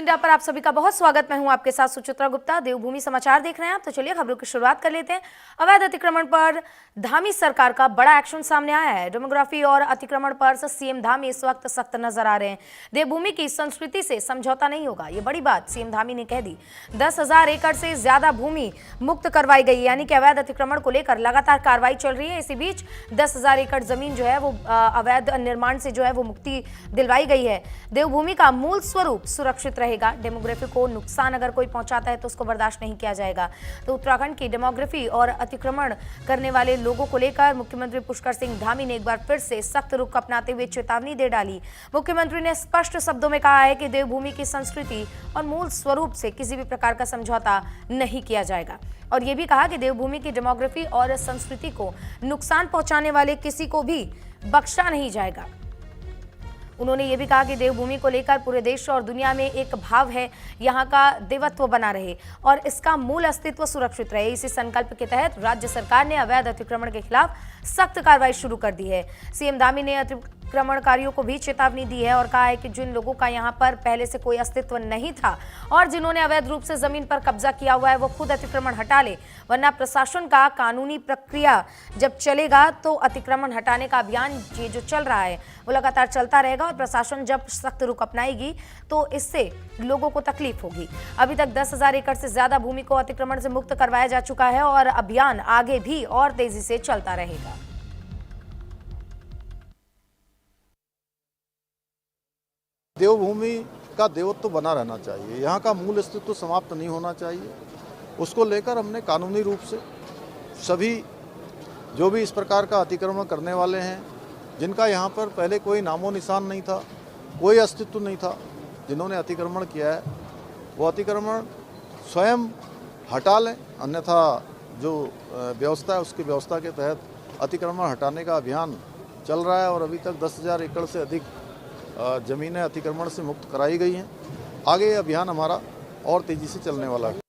India पर आप सभी का बहुत स्वागत। मैं हूं आपके साथ सुचित्रा गुप्ता। देवभूमि समाचार देख रहे हैं आप, तो चलिए खबरों की शुरुआत कर लेते हैं। अवैध अतिक्रमण पर धामी सरकार का बड़ा एक्शन सामने आया है। डेमोग्राफी और अतिक्रमण पर सीएम धामी इस वक्त सख्त नजर आ रहे हैं। देवभूमि की संस्कृति से समझौता नहीं होगा, ये बड़ी बात सीएम धामी ने कह दी। 10,000 एकड़ से ज्यादा भूमि मुक्त करवाई गई, यानी कि अवैध अतिक्रमण को लेकर लगातार कार्रवाई चल रही है। इसी बीच 10,000 एकड़ जमीन जो है वो अवैध निर्माण से जो है वो मुक्ति दिलवाई गई है। देवभूमि का मूल स्वरूप सुरक्षित रहेगा। डेमोग्राफी को नुकसान अगर कोई पहुंचाता है तो उसको बर्दाश्त नहीं किया जाएगा। तो उत्तराखंड की डेमोग्राफी और अतिक्रमण करने वाले लोगों को लेकर मुख्यमंत्री पुष्कर सिंह धामी ने एक बार फिर से सख्त रुख अपनाते हुए चेतावनी दे डाली। मुख्यमंत्री ने स्पष्ट शब्दों में कहा है कि देवभूमि की संस्कृति और मूल स्वरूप से किसी भी प्रकार का समझौता नहीं किया जाएगा, और यह भी कहा कि देवभूमि की डेमोग्राफी और संस्कृति को नुकसान पहुंचाने वाले किसी को भी बख्शा नहीं जाएगा। उन्होंने ये भी कहा कि देवभूमि को लेकर पूरे देश और दुनिया में एक भाव है, यहाँ का देवत्व बना रहे और इसका मूल अस्तित्व सुरक्षित रहे। इसी संकल्प के तहत राज्य सरकार ने अवैध अतिक्रमण के खिलाफ सख्त कार्रवाई शुरू कर दी है। सीएम धामी ने अतिक्रमणकारियों को भी चेतावनी दी है और कहा है कि जिन लोगों का यहाँ पर पहले से कोई अस्तित्व नहीं था और जिन्होंने अवैध रूप से जमीन पर कब्जा किया हुआ है वो खुद अतिक्रमण हटा ले, वरना प्रशासन का कानूनी प्रक्रिया जब चलेगा तो अतिक्रमण हटाने का अभियान ये जो चल रहा है वो लगातार चलता रहेगा और प्रशासन जब सख्त रुख अपनाएगी तो इससे लोगों को तकलीफ होगी। अभी तक 10,000 एकड़ से ज्यादा भूमि को अतिक्रमण से मुक्त करवाया जा चुका है और अभियान आगे भी और तेजी से चलता रहेगा। देवभूमि का देवत्व बना रहना चाहिए, यहाँ का मूल अस्तित्व समाप्त नहीं होना चाहिए। उसको लेकर हमने कानूनी रूप से सभी जो भी इस प्रकार का अतिक्रमण करने वाले हैं, जिनका यहाँ पर पहले कोई नामो निशान नहीं था, कोई अस्तित्व नहीं था, जिन्होंने अतिक्रमण किया है वो अतिक्रमण स्वयं हटा लें, अन्यथा जो व्यवस्था है उसकी व्यवस्था के तहत अतिक्रमण हटाने का अभियान चल रहा है और अभी तक 10,000 एकड़ से अधिक जमीनें अतिक्रमण से मुक्त कराई गई हैं। आगे ये अभियान हमारा और तेजी से चलने वाला है।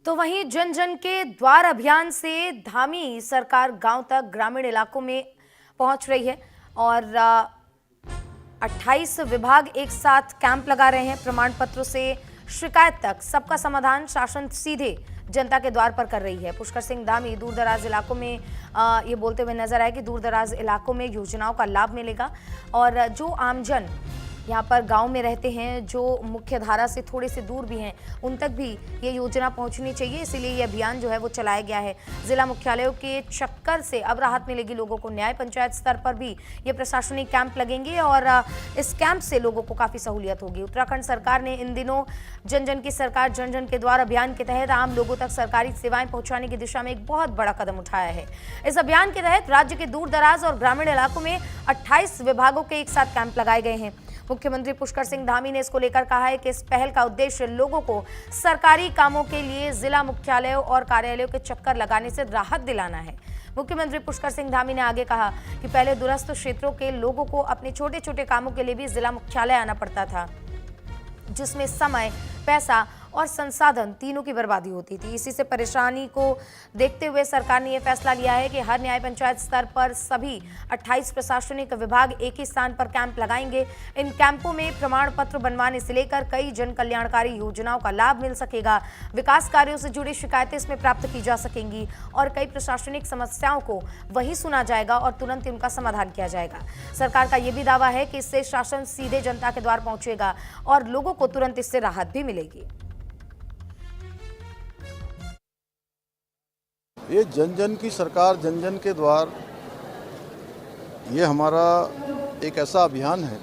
तो वहीं जन जन के द्वार अभियान से धामी सरकार गांव तक ग्रामीण इलाकों में पहुंच रही है और 28 विभाग एक साथ कैंप लगा रहे हैं। प्रमाण पत्रों से शिकायत तक सबका समाधान शासन सीधे जनता के द्वार पर कर रही है। पुष्कर सिंह धामी दूर दराज इलाकों में ये बोलते हुए नजर आए कि दूर दराज इलाकों में योजनाओं का लाभ मिलेगा और जो आमजन यहाँ पर गांव में रहते हैं, जो मुख्य धारा से थोड़े से दूर भी हैं, उन तक भी ये योजना पहुंचनी चाहिए। इसीलिए ये अभियान जो है वो चलाया गया है। जिला मुख्यालयों के चक्कर से अब राहत मिलेगी लोगों को। न्याय पंचायत स्तर पर भी ये प्रशासनिक कैंप लगेंगे और इस कैंप से लोगों को काफ़ी सहूलियत होगी। उत्तराखंड सरकार ने इन दिनों जन जन की सरकार जन जन के द्वार अभियान के तहत आम लोगों तक सरकारी सेवाएं पहुंचाने की दिशा में एक बहुत बड़ा कदम उठाया है। इस अभियान के तहत राज्य के दूर दराज और ग्रामीण इलाकों में 28 विभागों के एक साथ कैंप लगाए गए हैं। मुख्यमंत्री पुष्कर सिंह धामी ने इसको लेकर कहा है कि इस पहल का उद्देश्य लोगों को सरकारी कामों के लिए जिला मुख्यालयों और कार्यालयों के चक्कर लगाने से राहत दिलाना है। मुख्यमंत्री पुष्कर सिंह धामी ने आगे कहा कि पहले दूरस्थ क्षेत्रों के लोगों को अपने छोटे छोटे कामों के लिए भी जिला मुख्यालय आना पड़ता था, जिसमें समय, पैसा और संसाधन तीनों की बर्बादी होती थी। इसी से परेशानी को देखते हुए सरकार ने यह फैसला लिया है कि हर न्याय पंचायत स्तर पर सभी 28 प्रशासनिक विभाग एक ही स्थान पर कैंप लगाएंगे। इन कैंपों में प्रमाण पत्र बनवाने से लेकर कई जन कल्याणकारी योजनाओं का लाभ मिल सकेगा। विकास कार्यों से जुड़ी शिकायतें इसमें प्राप्त की जा सकेंगी और कई प्रशासनिक समस्याओं को वही सुना जाएगा और तुरंत उनका समाधान किया जाएगा। सरकार का यह भी दावा है कि इससे शासन सीधे जनता के द्वार पहुंचेगा और लोगों को तुरंत इससे राहत भी मिलेगी। ये जन जन की सरकार जन जन के द्वार, ये हमारा एक ऐसा अभियान है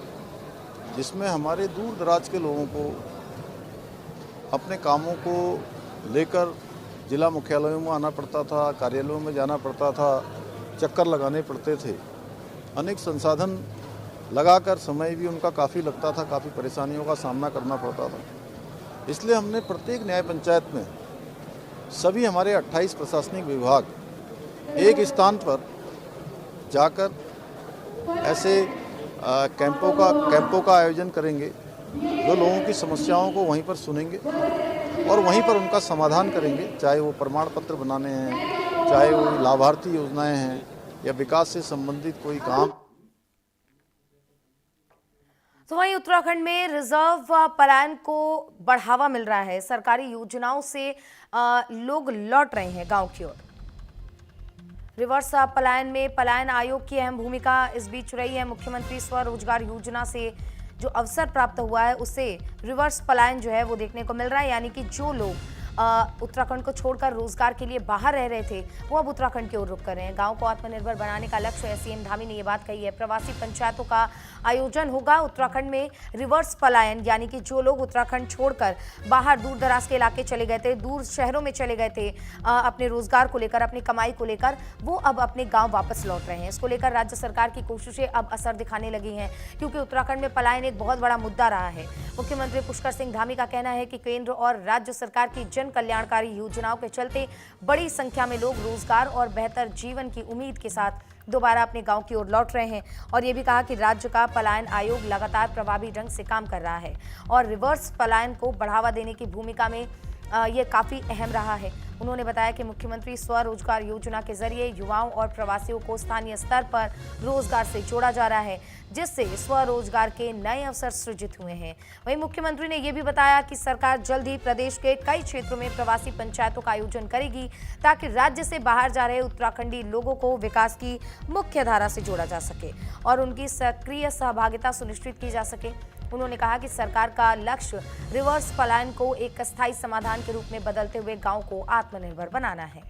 जिसमें हमारे दूर दराज के लोगों को अपने कामों को लेकर जिला मुख्यालयों में आना पड़ता था, कार्यालयों में जाना पड़ता था, चक्कर लगाने पड़ते थे, अनेक संसाधन लगाकर समय भी उनका काफ़ी लगता था, काफ़ी परेशानियों का सामना करना पड़ता था। इसलिए हमने प्रत्येक न्याय पंचायत में सभी हमारे 28 प्रशासनिक विभाग एक स्थान पर जाकर ऐसे कैंपों का आयोजन करेंगे, जो लोगों की समस्याओं को वहीं पर सुनेंगे और वहीं पर उनका समाधान करेंगे, चाहे वो प्रमाण पत्र बनाने हैं, चाहे वो लाभार्थी योजनाएं हैं या विकास से संबंधित कोई काम। तो वहीं उत्तराखंड में रिजर्व पलायन को बढ़ावा मिल रहा है। सरकारी योजनाओं से लोग लौट रहे हैं गांव की ओर। रिवर्स पलायन में पलायन आयोग की अहम भूमिका इस बीच रही है। मुख्यमंत्री स्वरोजगार योजना से जो अवसर प्राप्त हुआ है उससे रिवर्स पलायन जो है वो देखने को मिल रहा है, यानी कि जो लोग उत्तराखंड को छोड़कर रोजगार के लिए बाहर रह रहे थे वो अब उत्तराखंड की ओर रुख कर रहे हैं। गांव को आत्मनिर्भर बनाने का लक्ष्य है। सीएम धामी ने ये बात कही है। प्रवासी पंचायतों का आयोजन होगा। उत्तराखंड में रिवर्स पलायन यानी कि जो लोग उत्तराखंड छोड़कर बाहर दूर दराज के इलाके चले गए थे, दूर शहरों में चले गए थे अपने रोजगार को लेकर, अपनी कमाई को लेकर, वो अब अपने गाँव वापस लौट रहे हैं। इसको लेकर राज्य सरकार की कोशिशें अब असर दिखाने लगी हैं, क्योंकि उत्तराखंड में पलायन एक बहुत बड़ा मुद्दा रहा है। मुख्यमंत्री पुष्कर सिंह धामी का कहना है कि केंद्र और राज्य सरकार की जन कल्याणकारी योजनाओं के चलते बड़ी संख्या में लोग रोजगार और बेहतर जीवन की उम्मीद के साथ दोबारा अपने गांव की ओर लौट रहे हैं। और ये भी कहा कि राज्य का पलायन आयोग लगातार प्रभावी ढंग से काम कर रहा है और रिवर्स पलायन को बढ़ावा देने की भूमिका में ये काफी अहम रहा है। उन्होंने बताया कि मुख्यमंत्री स्वरोजगार योजना के जरिए युवाओं और प्रवासियों को स्थानीय स्तर पर रोजगार से जोड़ा जा रहा है, जिससे स्वरोजगार के नए अवसर सृजित हुए हैं। वहीं मुख्यमंत्री ने यह भी बताया कि सरकार जल्द ही प्रदेश के कई क्षेत्रों में प्रवासी पंचायतों का आयोजन करेगी, ताकि राज्य से बाहर जा रहे उत्तराखंडी लोगों को विकास की मुख्य धारा से जोड़ा जा सके और उनकी सक्रिय सहभागिता सुनिश्चित की जा सके। उन्होंने कहा कि सरकार का लक्ष्य रिवर्स पलायन को एक अस्थायी समाधान के रूप में बदलते हुए गांव को आत्मनिर्भर बनाना है।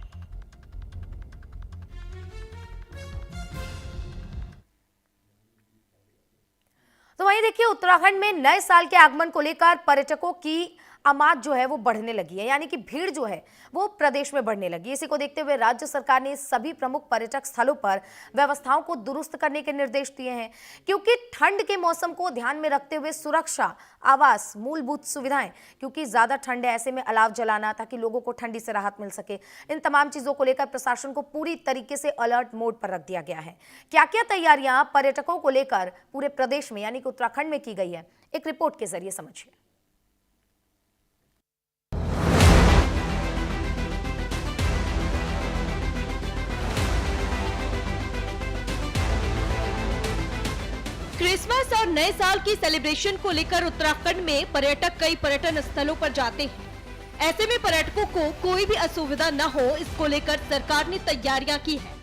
तो वहीं देखिए, उत्तराखंड में नए साल के आगमन को लेकर पर्यटकों की आमाद जो है वो बढ़ने लगी है, यानी कि भीड़ जो है वो प्रदेश में बढ़ने लगी है। इसी को देखते हुए राज्य सरकार ने सभी प्रमुख पर्यटक स्थलों पर व्यवस्थाओं को दुरुस्त करने के निर्देश दिए हैं, क्योंकि ठंड के मौसम को ध्यान में रखते हुए सुरक्षा, आवास, मूलभूत सुविधाएं, क्योंकि ज्यादा ठंड है ऐसे में अलाव जलाना ताकि लोगों को ठंडी से राहत मिल सके, इन तमाम चीजों को लेकर प्रशासन को पूरी तरीके से अलर्ट मोड पर रख दिया गया है। क्या क्या तैयारियां पर्यटकों को लेकर पूरे प्रदेश में यानी कि उत्तराखंड में की गई है, एक रिपोर्ट के जरिए समझिए। क्रिसमस और नए साल की सेलिब्रेशन को लेकर उत्तराखंड में पर्यटक कई पर्यटन स्थलों पर जाते हैं। ऐसे में पर्यटकों को कोई भी असुविधा न हो, इसको लेकर सरकार ने तैयारियां की है,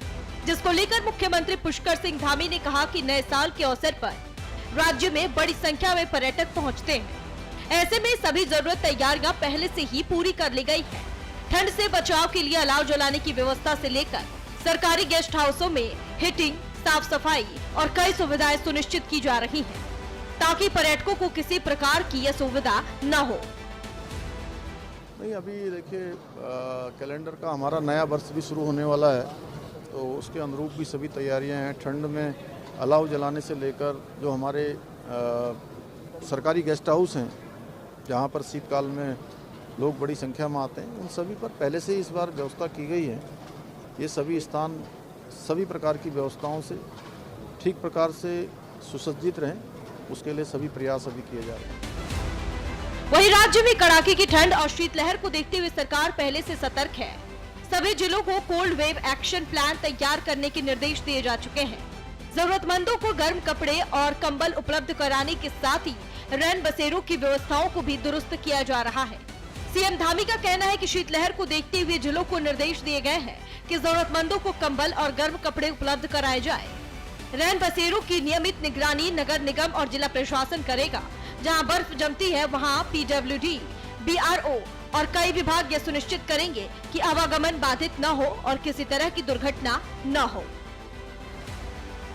जिसको लेकर मुख्यमंत्री पुष्कर सिंह धामी ने कहा कि नए साल के अवसर पर राज्य में बड़ी संख्या में पर्यटक पहुंचते हैं। ऐसे में सभी जरूरत तैयारियां पहले से ही पूरी कर ली गई है। ठंड से बचाव के लिए अलाव जलाने की व्यवस्था से लेकर सरकारी गेस्ट हाउसों में हीटिंग, साफ सफाई और कई सुविधाएं सुनिश्चित की जा रही हैं, ताकि पर्यटकों को किसी प्रकार की असुविधा न हो। नहीं, अभी देखिए कैलेंडर का हमारा नया वर्ष भी शुरू होने वाला है, तो उसके अनुरूप भी सभी तैयारियां हैं। ठंड में अलाव जलाने से लेकर जो हमारे सरकारी गेस्ट हाउस हैं जहां पर शीतकाल में लोग बड़ी संख्या में आते हैं, उन सभी पर पहले से ही इस बार व्यवस्था की गई है। ये सभी स्थान सभी प्रकार की व्यवस्थाओं से ठीक प्रकार से सुसज्जित रहें, उसके लिए सभी प्रयास अभी किए जा रहे हैं। वहीं राज्य में कड़ाके की ठंड और शीतलहर को देखते हुए सरकार पहले से सतर्क है। सभी जिलों को कोल्ड वेव एक्शन प्लान तैयार करने के निर्देश दिए जा चुके हैं। जरूरतमंदों को गर्म कपड़े और कंबल उपलब्ध कराने के साथ ही रैन बसेरों की व्यवस्थाओं को भी दुरुस्त किया जा रहा है। सीएम धामी का कहना है कि शीतलहर को देखते हुए जिलों को निर्देश दिए गए हैं कि जरूरतमंदों को कंबल और गर्म कपड़े उपलब्ध कराए जाए। रैन बसेरों की नियमित निगरानी नगर निगम और जिला प्रशासन करेगा। जहां बर्फ जमती है वहां पीडब्ल्यूडी, बीआरओ और कई विभाग यह सुनिश्चित करेंगे कि आवागमन बाधित न हो और किसी तरह की दुर्घटना न हो।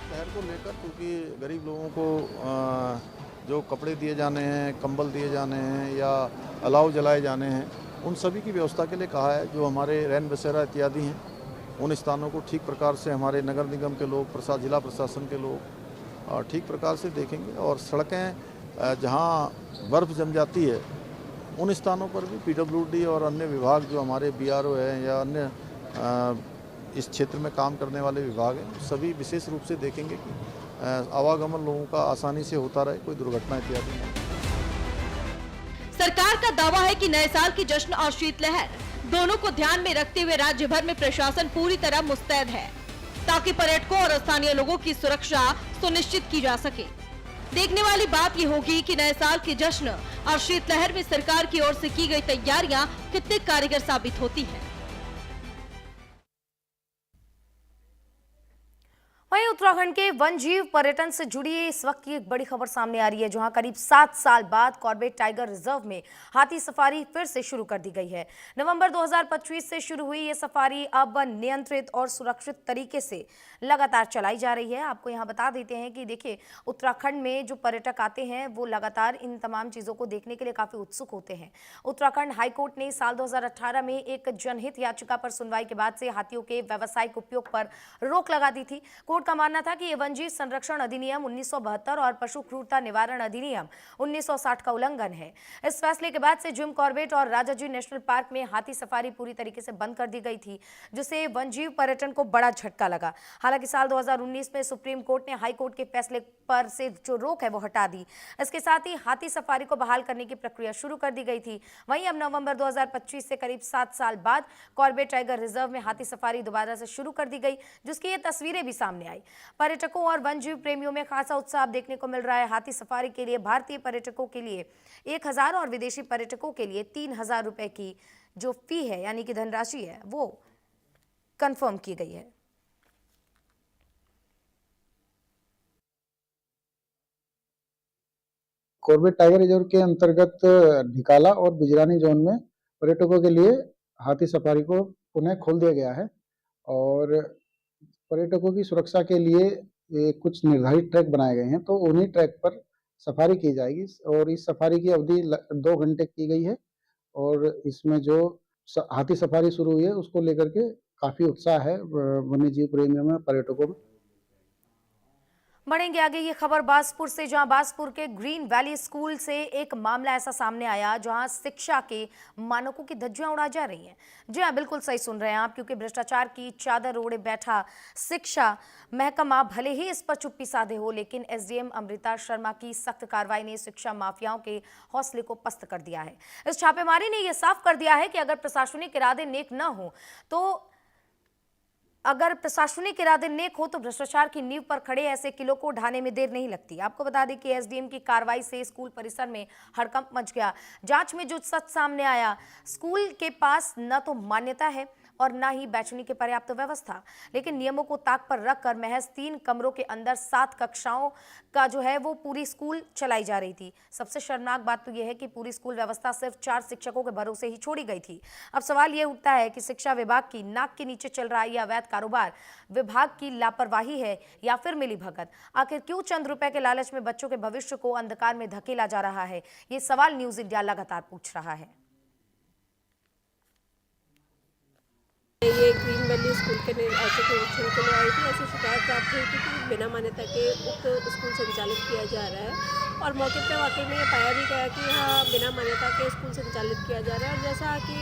शहर को लेकर क्योंकि गरीब लोगों को जो कपड़े दिए जाने हैं, कंबल दिए जाने हैं या अलाव जलाए जाने हैं, उन सभी की व्यवस्था के लिए कहा है। जो हमारे रैन बसेरा इत्यादि हैं, उन स्थानों को ठीक प्रकार से हमारे नगर निगम के लोग, जिला प्रशासन के लोग ठीक प्रकार से देखेंगे। और सड़कें जहां बर्फ़ जम जाती है, उन स्थानों पर भी पीडब्ल्यूडी और अन्य विभाग जो हमारे बीआरओ हैं या अन्य इस क्षेत्र में काम करने वाले विभाग हैं, सभी विशेष रूप से देखेंगे कि आवागमन लोगों का आसानी से होता रहे, कोई दुर्घटना इत्यादि न। सरकार का दावा है कि नए साल की जश्न और शीतलहर दोनों को ध्यान में रखते हुए राज्य भर में प्रशासन पूरी तरह मुस्तैद है, ताकि पर्यटकों और स्थानीय लोगों की सुरक्षा सुनिश्चित की जा सके। देखने वाली बात ये होगी कि नए साल के जश्न और शीतलहर में सरकार की ओर से की गई तैयारियां कितनी कारगर साबित होती हैं। वहीं उत्तराखंड के वन जीव पर्यटन से जुड़ी इस वक्त की एक बड़ी खबर सामने आ रही है, जहां करीब 7 साल बाद कॉर्बेट टाइगर रिजर्व में हाथी सफारी फिर से शुरू कर दी गई है। नवंबर 2025 से शुरू हुई ये सफारी अब नियंत्रित और सुरक्षित तरीके से लगातार चलाई जा रही है। आपको यहां बता देते हैं कि देखिए, उत्तराखंड में जो पर्यटक आते हैं वो लगातार इन तमाम चीजों को देखने के लिए काफी उत्सुक होते हैं। उत्तराखंड हाईकोर्ट ने साल 2018 में एक जनहित याचिका पर सुनवाई के बाद से हाथियों के व्यावसायिक उपयोग पर रोक लगा दी थी। कोर्ट का मानना था कि ये वन्यजीव संरक्षण अधिनियम 1972 और पशु क्रूरता निवारण अधिनियम 1960 का उल्लंघन है। इस फैसले के बाद से जिम कॉर्बेट और राजाजी नेशनल पार्क में हाथी सफारी पूरी तरीके से बंद कर दी गई थी, जिससे वन्यजीव पर्यटन को बड़ा झटका लगा। हालांकि साल 2019 में सुप्रीम कोर्ट ने हाई कोर्ट के फैसले पर से जो रोक है वो हटा दी। इसके साथ ही हाथी सफारी को बहाल करने की प्रक्रिया शुरू कर दी गई थी। वहीं अब नवंबर 2025 से करीब 7 साल बाद कॉर्बेट टाइगर रिजर्व में हाथी सफारी दोबारा से शुरू कर दी गई, जिसकी ये तस्वीरें भी सामने आई। पर्यटकों और वन्यजीव प्रेमियों में खासा उत्साह देखने को मिल रहा है। हाथी सफारी के लिए भारतीय पर्यटकों के लिए 1000 और विदेशी पर्यटकों के लिए 3000 रुपए की जो फी है, यानी कि धनराशि है, वो कंफर्म की गई है। कॉर्बेट टाइगर रिजर्व के अंतर्गत ढिकाला और बिजरानी जोन में पर्यटकों के लिए हाथी सफारी को पुनः खोल दिया गया है और पर्यटकों की सुरक्षा के लिए कुछ निर्धारित ट्रैक बनाए गए हैं, तो उन्हीं ट्रैक पर सफारी की जाएगी और इस सफारी की अवधि 2 घंटे की गई है और इसमें जो हाथी सफारी शुरू हुई है उसको लेकर के काफी उत्साह है वन्य जीव प्रेमियों में, पर्यटकों में। बढ़ेंगे आगे ये खबर बासपुर से, जहां बासपुर के ग्रीन वैली स्कूल से एक मामला ऐसा सामने आया जहां शिक्षा के मानकों की धज्जियां उड़ा जा रही हैं। जी हां, बिल्कुल सही सुन रहे हैं आप, क्योंकि भ्रष्टाचार की चादर ओढ़े बैठा शिक्षा महकमा भले ही इस पर चुप्पी साधे हो, लेकिन एसडीएम अमृता शर्मा की सख्त कार्रवाई ने शिक्षा माफियाओं के हौसले को पस्त कर दिया है। इस छापेमारी ने यह साफ कर दिया है कि अगर प्रशासनिक इरादे नेक न हो तो भ्रष्टाचार की नींव पर खड़े ऐसे किलों को ढाने में देर नहीं लगती। आपको बता दें कि एसडीएम की कार्रवाई से स्कूल परिसर में हड़कंप मच गया। जांच में जो सच सामने आया, स्कूल के पास न तो मान्यता है और न ही बैठने की पर्याप्त व्यवस्था, लेकिन नियमों को ताक पर रखकर महज 3 कमरों के अंदर 7 कक्षाओं का जो है वो पूरी स्कूल चलाई जा रही थी। सबसे शर्मनाक बात तो यह है कि पूरी स्कूल व्यवस्था सिर्फ 4 शिक्षकों के भरोसे ही छोड़ी गई थी। अब सवाल यह उठता है कि शिक्षा विभाग की नाक के नीचे चल रहा है यह अवैध कारोबार विभाग की लापरवाही है या फिर मिलीभगत। आखिर क्यों चंद रुपए के लालच में बच्चों के भविष्य को अंधकार में धकेला जा रहा है, ये सवाल न्यूज इंडिया लगातार पूछ रहा है। ये ग्रीन वैली स्कूल के औचक निरीक्षण के लिए आई थी। ऐसी शिकायत प्राप्त हुई थी कि बिना मान्यता के उक्त स्कूल संचालित किया जा रहा है और मौके पर वाकई में ये पाया भी गया कि हाँ, बिना मान्यता के स्कूल संचालित किया जा रहा है। और जैसा कि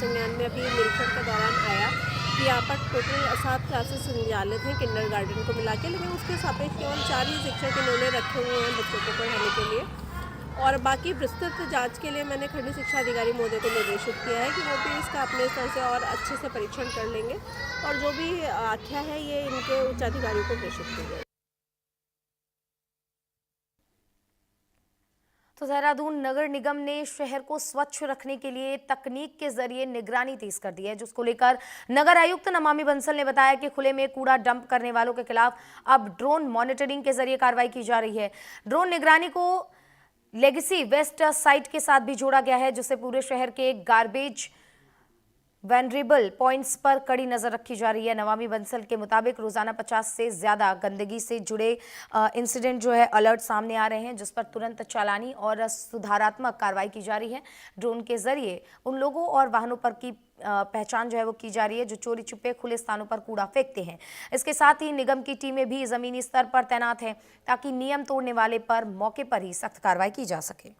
संज्ञान में अभी निरीक्षण के दौरान आया कि यहाँ पर टोटल 7 क्लासेस संचालित हैं किंडरगार्टन को मिला के, लेकिन उसके सापेक्ष केवल 4 ही शिक्षक इन्होंने रखे हुए हैं बच्चों को पढ़ाने के लिए। और बाकी विस्तृत जांच के लिए मैंने खंड शिक्षा अधिकारी महोदय को निर्देशित किया है कि वो भी इसका अपने स्तर से और अच्छे से परीक्षण कर लेंगे और जो भी आख्या है ये इनके उच्च अधिकारियों को प्रेषित की जाए। तो देहरादून नगर निगम ने शहर को स्वच्छ रखने के लिए तकनीक के जरिए निगरानी तेज कर दी है, जिसको लेकर नगर आयुक्त नमामि बंसल ने बताया कि खुले में कूड़ा डंप करने वालों के खिलाफ अब ड्रोन मॉनिटरिंग के जरिए कार्रवाई की जा रही है। ड्रोन निगरानी को लेगेसी वेस्ट साइट के साथ भी जोड़ा गया है, जिससे पूरे शहर के गार्बेज वेनरेबल पॉइंट्स पर कड़ी नजर रखी जा रही है। नमामि बंसल के मुताबिक रोजाना 50 से ज्यादा गंदगी से जुड़े इंसिडेंट जो है अलर्ट सामने आ रहे हैं, जिस पर तुरंत चालानी और सुधारात्मक कार्रवाई की जा रही है। ड्रोन के जरिए उन लोगों और वाहनों पर की पहचान जो है वो की जा रही है जो चोरी छुपे खुले स्थानों पर कूड़ा फेंकते हैं। इसके साथ ही निगम की टीमें भी जमीनी स्तर पर तैनात हैं ताकि नियम तोड़ने वाले पर मौके पर ही सख्त कार्रवाई की जा सके।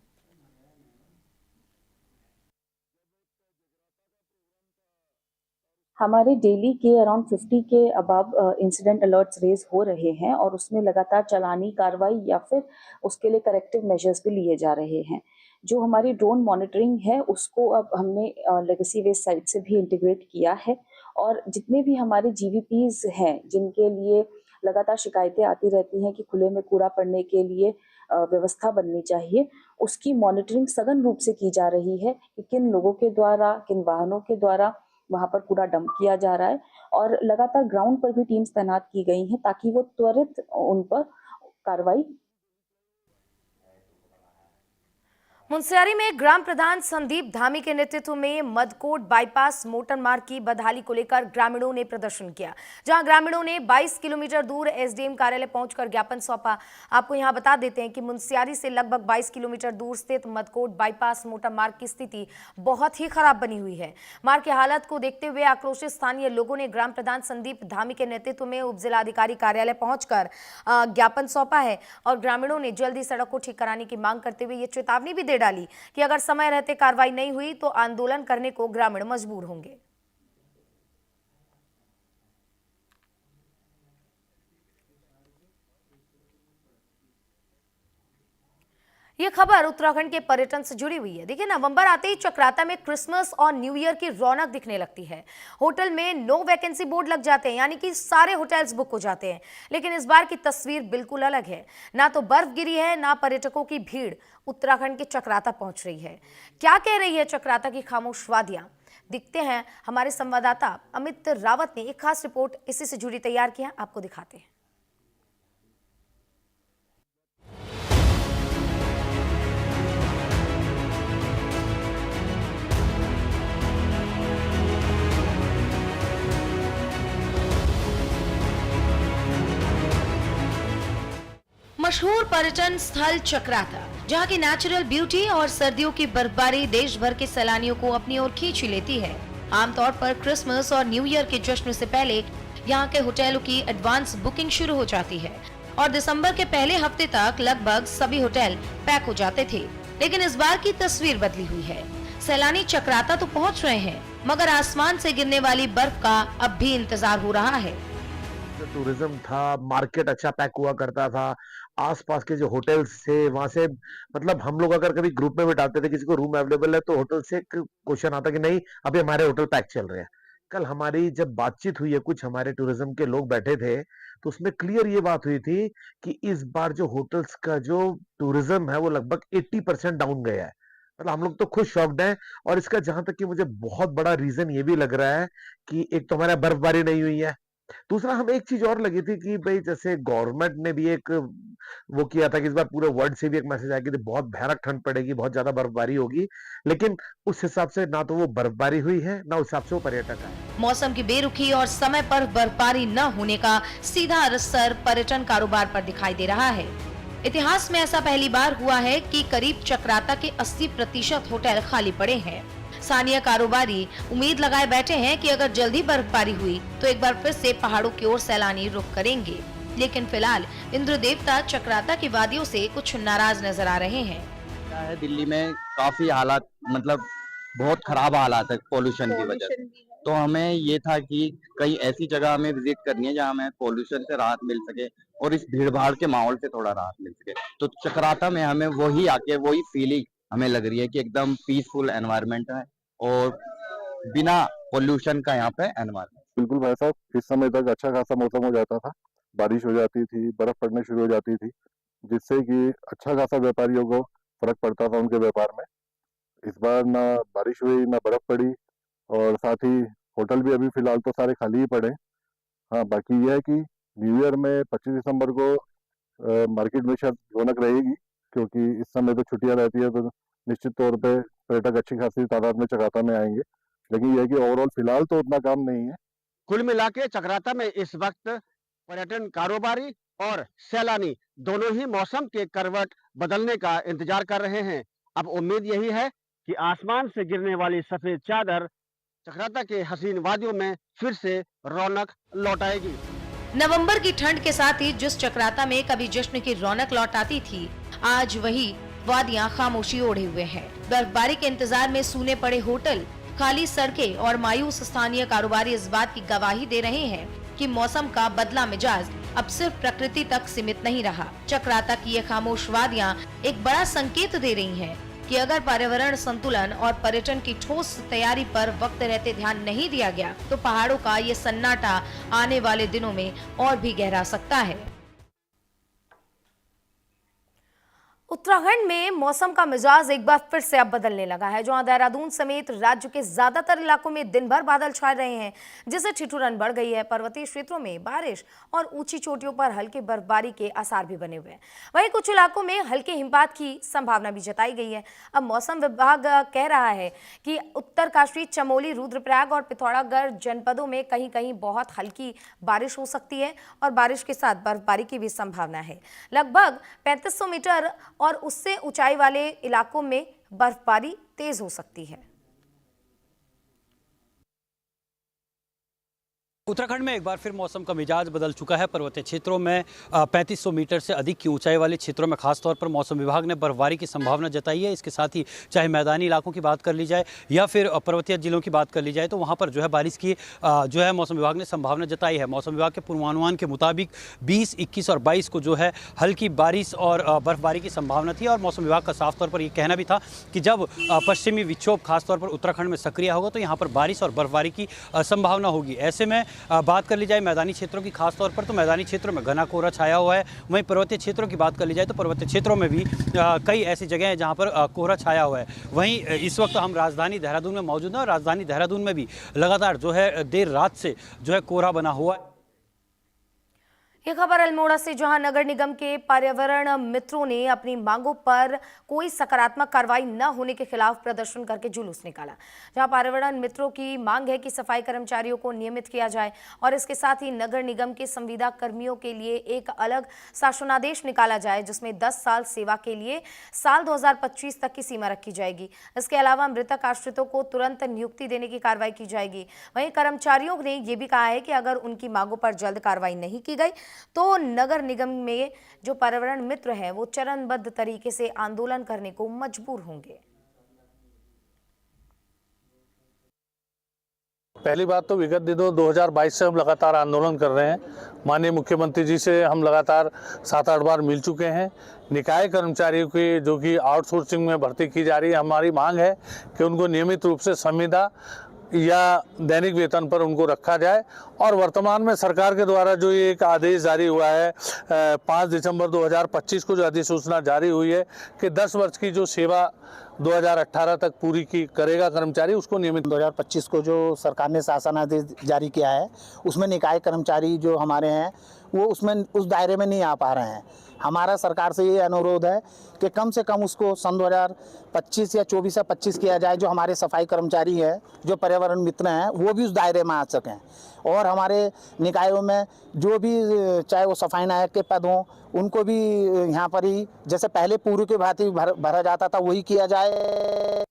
हमारे डेली के अराउंड 50 के अबव इंसिडेंट अलर्ट्स रेज हो रहे हैं और उसमें लगातार चालानी कार्रवाई या फिर उसके लिए करेक्टिव मेजर्स भी लिए जा रहे हैं। जो हमारी ड्रोन मॉनिटरिंग है उसको अब हमने लेगेसी वेस्ट साइट से भी इंटीग्रेट किया है और जितने भी हमारे जीवीपीज हैं जिनके लिए लगातार शिकायतें आती रहती हैं कि खुले में कूड़ा पड़ने के लिए व्यवस्था बननी चाहिए, उसकी मॉनिटरिंग सघन रूप से की जा रही है कि किन लोगों के द्वारा, किन वाहनों के द्वारा वहां पर कूड़ा डंप किया जा रहा है, और लगातार ग्राउंड पर भी टीम्स तैनात की गई हैं ताकि वो त्वरित उन पर कार्रवाई। मुंशियारी में ग्राम प्रधान संदीप धामी के नेतृत्व में मदकोट बाईपास मोटर मार्ग की बदहाली को लेकर ग्रामीणों ने प्रदर्शन किया, जहां ग्रामीणों ने 22 किलोमीटर दूर एसडीएम कार्यालय पहुंचकर ज्ञापन सौंपा। आपको यहां बता देते हैं कि मुंशियारी से लगभग 22 किलोमीटर दूर स्थित मदकोट बाईपास मोटर मार्ग की स्थिति बहुत ही खराब बनी हुई है। मार्ग की हालत को देखते हुए आक्रोशित स्थानीय लोगों ने ग्राम प्रधान संदीप धामी के नेतृत्व में उप जिलाधिकारी कार्यालय पहुंचकर ज्ञापन सौंपा है और ग्रामीणों ने जल्दी सड़क को ठीक कराने की मांग करते हुए ये चेतावनी भी डाली कि अगर समय रहते कार्रवाई नहीं हुई तो आंदोलन करने को ग्रामीण मजबूर होंगे। ये खबर उत्तराखंड के पर्यटन से जुड़ी हुई है। देखिए, नवंबर आते ही चक्राता में क्रिसमस और न्यू ईयर की रौनक दिखने लगती है। होटल में नो वैकेंसी बोर्ड लग जाते हैं, यानी कि सारे होटल्स बुक हो जाते हैं। लेकिन इस बार की तस्वीर बिल्कुल अलग है। ना तो बर्फ गिरी है, ना पर्यटकों की भीड़ उत्तराखंड के चक्राता पहुंच रही है। क्या कह रही है चक्राता की खामोश वादियां? दिखते हैं हमारे संवाददाता अमित रावत ने एक खास रिपोर्ट इसी से जुड़ी तैयार किया, आपको दिखाते हैं। मशहूर पर्यटन स्थल चक्राता, जहां की नेचुरल ब्यूटी और सर्दियों की बर्फबारी देश भर के सैलानियों को अपनी ओर खींच लेती है। आमतौर पर क्रिसमस और न्यू ईयर के जश्न से पहले यहां के होटलों की एडवांस बुकिंग शुरू हो जाती है और दिसंबर के पहले हफ्ते तक लगभग सभी होटल पैक हो जाते थे। लेकिन इस बार की तस्वीर बदली हुई है। सैलानी चक्राता तो पहुंच रहे हैं, मगर आसमान से गिरने वाली बर्फ का अब भी इंतजार हो रहा है। जो टूरिज्म था, मार्केट अच्छा पैक हुआ करता था, आसपास के जो होटल्स थे वहां से, मतलब हम लोग अगर कभी ग्रुप में बिठाते थे किसी को रूम अवेलेबल है तो होटल से क्वेश्चन आता कि नहीं अभी हमारे होटल पैक चल रहे हैं। कल हमारी जब बातचीत हुई है, कुछ हमारे टूरिज्म के लोग बैठे थे तो उसमें क्लियर ये बात हुई थी कि इस बार जो होटल्स का जो टूरिज्म है वो लगभग 80% डाउन गया है। मतलब हम लोग तो खुद शॉक्ड हैं। और इसका जहां तक कि मुझे बहुत बड़ा रीजन ये भी लग रहा है कि एक तो हमारे बर्फबारी नहीं हुई है, दूसरा हमें एक चीज और लगी थी कि भाई जैसे गवर्नमेंट ने भी एक वो किया था कि इस बार पूरे वर्ल्ड से भी एक मैसेज आया कि बहुत भयानक ठंड पड़ेगी, बहुत ज्यादा बर्फबारी होगी, लेकिन उस हिसाब से ना तो वो बर्फबारी हुई है ना उस हिसाब से वो पर्यटक आए। मौसम की बेरुखी और समय पर बर्फबारी न होने का सीधा असर पर्यटन कारोबार पर दिखाई दे रहा है। इतिहास में ऐसा पहली बार हुआ है कि करीब चक्राता के 80% होटल खाली पड़े हैं। स्थानीय कारोबारी उम्मीद लगाए बैठे हैं कि अगर जल्दी बर्फबारी हुई तो एक बार फिर से पहाड़ों की ओर सैलानी रुख करेंगे। लेकिन फिलहाल इंद्र देवता चक्राता की वादियों से कुछ नाराज नजर आ रहे हैं। क्या है, दिल्ली में काफी हालात, मतलब बहुत खराब हालात है पोल्यूशन की वजह से। तो हमें ये था कि कई ऐसी जगह हमें विजिट करनी है जहाँ हमें पोल्यूशन से राहत मिल सके और इस भीड़ भाड़ के माहौल से थोड़ा राहत मिल सके। तो चक्राता में हमें वही आके वही फीलिंग हमें लग रही है कि एकदम पीसफुल एनवायरनमेंट है और बिना पोल्यूशन का यहाँ पे एनवायरनमेंट। बिल्कुल भाई साहब, इस समय तक अच्छा खासा मौसम हो जाता था, बारिश हो जाती थी, बर्फ पड़ने शुरू हो जाती थी, जिससे कि अच्छा खासा व्यापारियों को फर्क पड़ता था उनके व्यापार में। इस बार ना बारिश हुई ना बर्फ पड़ी और साथ ही होटल भी अभी फिलहाल तो सारे खाली ही पड़े। हाँ, बाकी यह है कि न्यू ईयर में 25 दिसंबर को मार्केट में शायद रौनक रहेगी, क्योंकि इस समय तो छुट्टियां रहती है, तो निश्चित तौर पे पर्यटक अच्छी खासी तादाद में चक्राता में आएंगे। लेकिन यह है कि ओवरऑल फिलहाल तो उतना काम नहीं है। कुल मिला के चक्राता में इस वक्त पर्यटन कारोबारी और सैलानी दोनों ही मौसम के करवट बदलने का इंतजार कर रहे हैं। अब उम्मीद यही है कि आसमान से गिरने वाली सफेद चादर चक्राता के हसीन वादियों में फिर से रौनक लौटाएगी। नवंबर की ठंड के साथ ही जिस चक्राता में कभी जश्न की रौनक लौट आती थी, आज वही वादियां खामोशी ओढ़े हुए हैं। बर्फबारी के इंतजार में सूने पड़े होटल, खाली सड़कें और मायूस स्थानीय कारोबारी इस बात की गवाही दे रहे हैं कि मौसम का बदला मिजाज अब सिर्फ प्रकृति तक सीमित नहीं रहा। चक्राता की ये खामोश वादियां एक बड़ा संकेत दे रही हैं कि अगर पर्यावरण संतुलन और पर्यटन की ठोस तैयारी पर वक्त रहते ध्यान नहीं दिया गया तो पहाड़ों का ये सन्नाटा आने वाले दिनों में और भी गहरा सकता है। उत्तराखंड में मौसम का मिजाज एक बार फिर से अब बदलने लगा है। जहां देहरादून समेत राज्य के ज्यादातर इलाकों में दिन भर बादल छाए रहे हैं, जिससे ठिठुरन बढ़ गई है। पर्वतीय क्षेत्रों में बारिश और ऊंची चोटियों पर हल्की बर्फबारी के आसार भी बने हुए हैं। वहीं कुछ इलाकों में हल्के हिमपात की संभावना भी जताई गई है। अब मौसम विभाग कह रहा है कि उत्तरकाशी, चमोली, रुद्रप्रयाग और पिथौरागढ़ जनपदों में कहीं कहीं बहुत हल्की बारिश हो सकती है और बारिश के साथ बर्फबारी की भी संभावना है। लगभग 3500 मीटर और उससे ऊंचाई वाले इलाकों में बर्फबारी तेज हो सकती है। उत्तराखंड में एक बार फिर मौसम का मिजाज बदल चुका है। पर्वतीय क्षेत्रों में 3500 मीटर से अधिक की ऊंचाई वाले क्षेत्रों में खासतौर पर मौसम विभाग ने बर्फबारी की संभावना जताई है। इसके साथ ही चाहे मैदानी इलाकों की बात कर ली जाए या फिर पर्वतीय जिलों की बात कर ली जाए, तो वहां पर जो है बारिश की जो है मौसम विभाग ने संभावना जताई है। मौसम विभाग के पूर्वानुमान के मुताबिक 20, 21 और 22 को जो है हल्की बारिश और बर्फबारी की संभावना थी। और मौसम विभाग का साफ तौर पर यह कहना भी था कि जब पश्चिमी विक्षोभ खासतौर पर उत्तराखंड में सक्रिय होगा तो यहाँ पर बारिश और बर्फबारी की संभावना होगी। ऐसे में बात कर ली जाए मैदानी क्षेत्रों की खासतौर पर, तो मैदानी क्षेत्रों में घना कोहरा छाया हुआ है। वहीं पर्वतीय क्षेत्रों की बात कर ली जाए तो पर्वतीय क्षेत्रों में भी कई ऐसी जगह हैं जहां पर कोहरा छाया हुआ है। वहीं इस वक्त हम राजधानी देहरादून में मौजूद हैं और राजधानी देहरादून में भी लगातार जो है देर रात से जो है कोहरा बना हुआ है। ये खबर अल्मोड़ा से, जहां नगर निगम के पर्यावरण मित्रों ने अपनी मांगों पर कोई सकारात्मक कार्रवाई न होने के खिलाफ प्रदर्शन करके जुलूस निकाला। जहां पर्यावरण मित्रों की मांग है कि सफाई कर्मचारियों को नियमित किया जाए और इसके साथ ही नगर निगम के संविदा कर्मियों के लिए एक अलग शासनादेश निकाला जाए, जिसमें 10 साल सेवा के लिए साल 2025 तक की सीमा रखी जाएगी। इसके अलावा मृतक आश्रितों को तुरंत नियुक्ति देने की कार्रवाई की जाएगी। वहीं कर्मचारियों ने यह भी कहा है कि अगर उनकी मांगों पर जल्द कार्रवाई नहीं की गई तो नगर निगम में जो पर्यावरण मित्र हैं वो चरणबद्ध तरीके से आंदोलन करने को मजबूर होंगे। पहली बात तो विगत दिनों 2022 से हम लगातार आंदोलन कर रहे हैं। माननीय मुख्यमंत्री जी से हम लगातार 7-8 बार मिल चुके हैं। निकाय कर्मचारियों की जो कि आउटसोर्सिंग में भर्ती की जा रही है, हमारी मांग है कि उनको नियमित रूप से संविदा या दैनिक वेतन पर उनको रखा जाए। और वर्तमान में सरकार के द्वारा जो ये एक आदेश जारी हुआ है 5 दिसंबर 2025 को जो अधिसूचना जारी हुई है कि 10 वर्ष की जो सेवा 2018 तक पूरी की करेगा कर्मचारी, उसको नियमित 2025 को जो सरकार ने शासनादेश जारी किया है उसमें निकाय कर्मचारी जो हमारे हैं वो उसमें उस दायरे में नहीं आ पा रहे हैं। हमारा सरकार से ये अनुरोध है कि कम से कम उसको सन 2025 या 24 या 25 किया जाए। जो हमारे सफाई कर्मचारी हैं, जो पर्यावरण मित्र हैं, वो भी उस दायरे में आ सकें। और हमारे निकायों में जो भी चाहे वो सफाई नायक के पद हों, उनको भी यहाँ पर ही जैसे पहले पूर्व की भांति भरा जाता था वही किया जाए।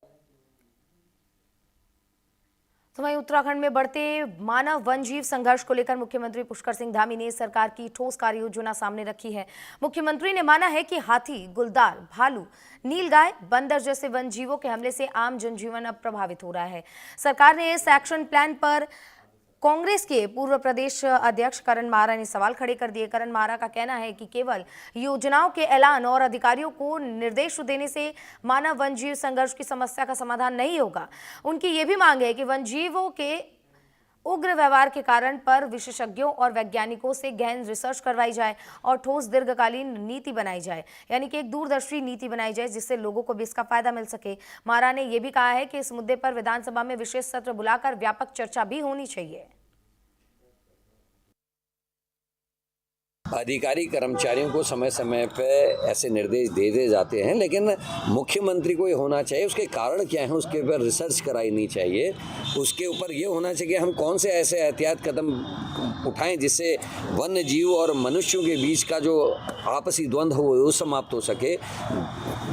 तो वहीं उत्तराखंड में बढ़ते मानव वन जीव संघर्ष को लेकर मुख्यमंत्री पुष्कर सिंह धामी ने सरकार की ठोस कार्य योजना सामने रखी है। मुख्यमंत्री ने माना है कि हाथी, गुलदार, भालू, नीलगाय, बंदर जैसे वन जीवों के हमले से आम जनजीवन अब प्रभावित हो रहा है। सरकार ने इस एक्शन प्लान पर कांग्रेस के पूर्व प्रदेश अध्यक्ष करण मारा ने सवाल खड़े कर दिए। करण मारा का कहना है कि केवल योजनाओं के ऐलान और अधिकारियों को निर्देश देने से मानव वन्यजीव संघर्ष की समस्या का समाधान नहीं होगा। उनकी ये भी मांग है कि वन्यजीवों के उग्र व्यवहार के कारण पर विशेषज्ञों और वैज्ञानिकों से गहन रिसर्च करवाई जाए और ठोस दीर्घकालीन नीति बनाई जाए, यानी कि एक दूरदर्शी नीति बनाई जाए जिससे लोगों को भी इसका फायदा मिल सके। मारा ने यह भी कहा है कि इस मुद्दे पर विधानसभा में विशेष सत्र बुलाकर व्यापक चर्चा भी होनी चाहिए। अधिकारी कर्मचारियों को समय समय पे ऐसे निर्देश दे जाते हैं, लेकिन मुख्यमंत्री को ये होना चाहिए उसके कारण क्या है उसके ऊपर रिसर्च करानी चाहिए। उसके ऊपर ये होना चाहिए कि हम कौन से ऐसे एहतियात कदम उठाएं जिससे वन्य जीव और मनुष्यों के बीच का जो आपसी द्वंद्व हो वो समाप्त हो सके।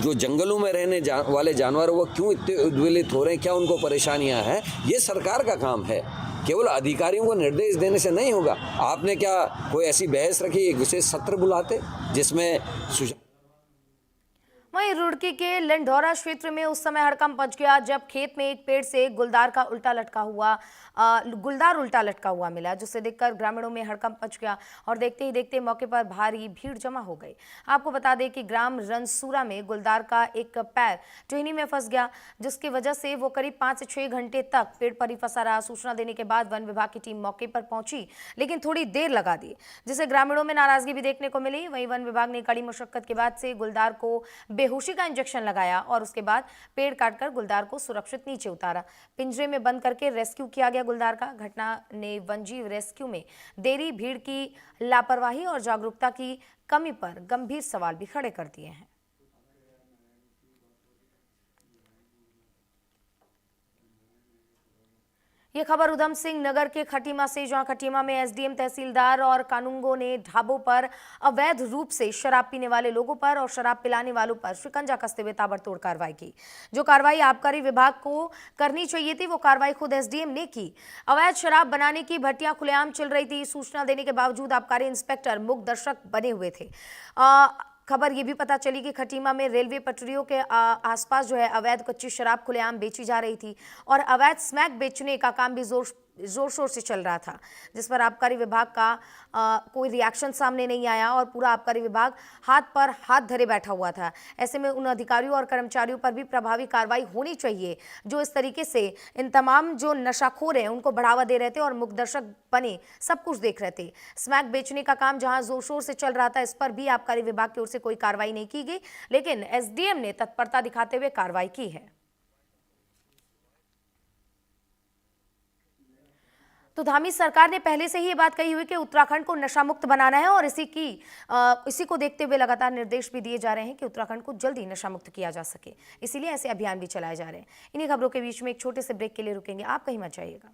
जो जंगलों में रहने वाले जानवर वो क्यों इतने उद्वेलित हो रहे हैं, क्या उनको परेशानियां हैं, ये सरकार का काम है। केवल अधिकारियों को निर्देश देने से नहीं होगा। आपने क्या कोई ऐसी बहस रखी, एक विशेष सत्र बुलाते जिसमें वहीं रुड़की के लिंढौरा क्षेत्र में उस समय हड़कंप मच गया जब खेत में एक पेड़ से गुलदार उल्टा लटका हुआ मिला, जिसे देखकर ग्रामीणों में हड़कंप मच गया और देखते ही देखते मौके पर भारी भीड़ जमा हो गई। आपको बता दें कि ग्राम रनसूरा में गुलदार का एक पैर टहनी में फंस गया, जिसकी वजह से वो करीब 5 से 6 घंटे तक पेड़ पर ही फंसा रहा। सूचना देने के बाद वन विभाग की टीम मौके पर पहुंची, लेकिन थोड़ी देर लगा दी, जिससे ग्रामीणों में नाराजगी भी देखने को मिली। वहीं वन विभाग ने कड़ी मशक्कत के बाद से गुलदार को बेहोशी का इंजेक्शन लगाया और उसके बाद पेड़ काटकर गुलदार को सुरक्षित नीचे उतारा। पिंजरे में बंद करके रेस्क्यू किया गया गुलदार का। घटना ने वनजीव रेस्क्यू में देरी, भीड़ की लापरवाही और जागरूकता की कमी पर गंभीर सवाल भी खड़े कर दिए हैं। ये खबर उधम सिंह नगर के खटीमा से, जहां खटीमा में एसडीएम, तहसीलदार और कानूनगो ने ढाबों पर अवैध रूप से शराब पीने वाले लोगों पर और शराब पिलाने वालों पर शिकंजा कसते हुए ताबड़तोड़ कार्रवाई की। जो कार्रवाई आबकारी विभाग को करनी चाहिए थी, वो कार्रवाई खुद एसडीएम ने की। अवैध शराब बनाने की भट्टियां खुलेआम चल रही थी। सूचना देने के बावजूद आबकारी इंस्पेक्टर मूक दर्शक बने हुए थे। खबर ये भी पता चली कि खटीमा में रेलवे पटरियों के आसपास जो है अवैध कच्ची शराब खुलेआम बेची जा रही थी और अवैध स्मैक बेचने का काम भी जोर शोर से चल रहा था, जिस पर आबकारी विभाग का कोई रिएक्शन सामने नहीं आया और पूरा आबकारी विभाग हाथ पर हाथ धरे बैठा हुआ था। ऐसे में उन अधिकारियों और कर्मचारियों पर भी प्रभावी कार्रवाई होनी चाहिए जो इस तरीके से इन तमाम जो नशाखोर हैं उनको बढ़ावा दे रहे थे और मुखदर्शक बने सब कुछ देख रहे थे। स्मैक बेचने का काम जहां जोर शोर से चल रहा था, इस पर भी आबकारी विभाग की ओर से कोई कार्रवाई नहीं की गई, लेकिन एसडीएम ने तत्परता दिखाते हुए कार्रवाई की है। तो धामी सरकार ने पहले से ही ये बात कही हुई कि उत्तराखंड को नशा मुक्त बनाना है और इसी को देखते हुए लगातार निर्देश भी दिए जा रहे हैं कि उत्तराखंड को जल्दी नशा मुक्त किया जा सके। इसीलिए ऐसे अभियान भी चलाए जा रहे हैं। इन्हीं खबरों के बीच में एक छोटे से ब्रेक के लिए रुकेंगे, आप कहीं मत जाइएगा।